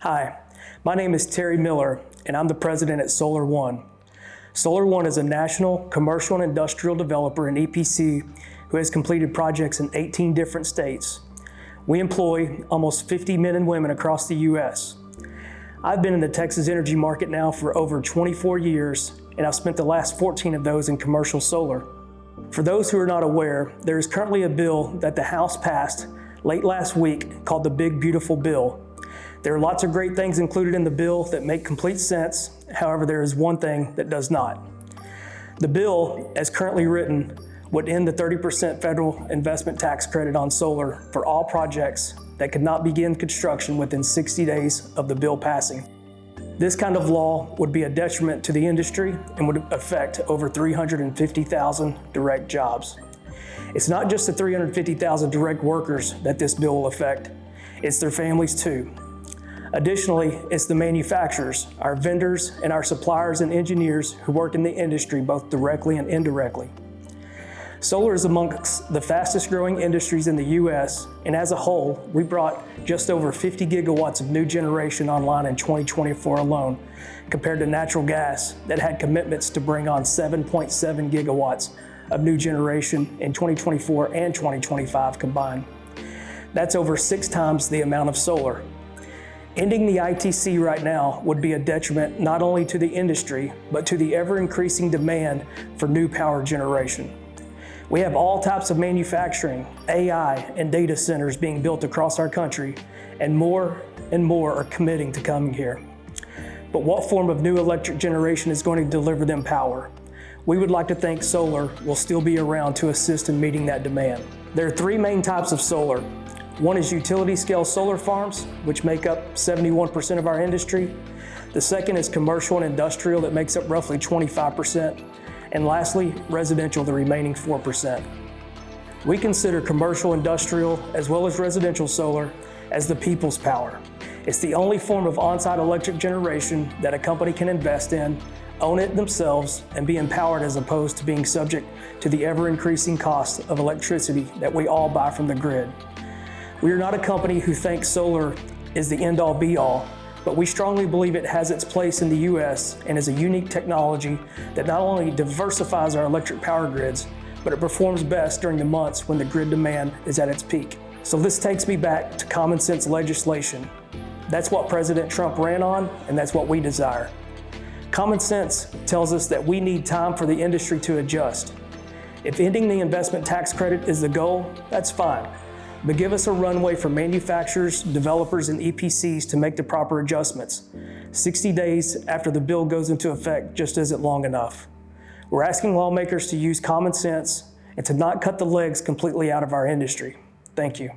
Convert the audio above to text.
Hi, my name is Terry Miller, and I'm the president at Solar One. Solar One is a national commercial and industrial developer and EPC who has completed projects in 18 different states. We employ almost 50 men and women across the U.S. I've been in the Texas energy market now for over 24 years, and I've spent the last 14 of those in commercial solar. For those who are not aware, there is currently a bill that the House passed late last week called the Big Beautiful Bill. There are lots of great things included in the bill that make complete sense. However, there is one thing that does not. The bill, as currently written, would end the 30% federal investment tax credit on solar for all projects that could not begin construction within 60 days of the bill passing. This kind of law would be a detriment to the industry and would affect over 350,000 direct jobs. It's not just the 350,000 direct workers that this bill will affect, it's their families too. Additionally, it's the manufacturers, our vendors, and our suppliers and engineers who work in the industry both directly and indirectly. Solar is amongst the fastest growing industries in the U.S., and as a whole, we brought just over 50 gigawatts of new generation online in 2024 alone, compared to natural gas that had commitments to bring on 7.7 gigawatts of new generation in 2024 and 2025 combined. That's over 6 times the amount of solar. Ending the ITC right now would be a detriment not only to the industry, but to the ever-increasing demand for new power generation. We have all types of manufacturing, AI, and data centers being built across our country, and more are committing to coming here. But what form of new electric generation is going to deliver them power? We would like to think solar will still be around to assist in meeting that demand. There are 3 main types of solar. One is utility scale solar farms, which make up 71% of our industry. The second is commercial and industrial that makes up roughly 25%. And lastly, residential, the remaining 4%. We consider commercial, industrial, as well as residential solar as the people's power. It's the only form of on-site electric generation that a company can invest in, own it themselves, and be empowered as opposed to being subject to the ever-increasing cost of electricity that we all buy from the grid. We are not a company who thinks solar is the end-all be-all, but we strongly believe it has its place in the U.S. and is a unique technology that not only diversifies our electric power grids, but it performs best during the months when the grid demand is at its peak. So this takes me back to common sense legislation. That's what President Trump ran on, and that's what we desire. Common sense tells us that we need time for the industry to adjust. If ending the investment tax credit is the goal, that's fine. But give us a runway for manufacturers, developers, and EPCs to make the proper adjustments. 60 days after the bill goes into effect just isn't long enough. We're asking lawmakers to use common sense and to not cut the legs completely out of our industry. Thank you.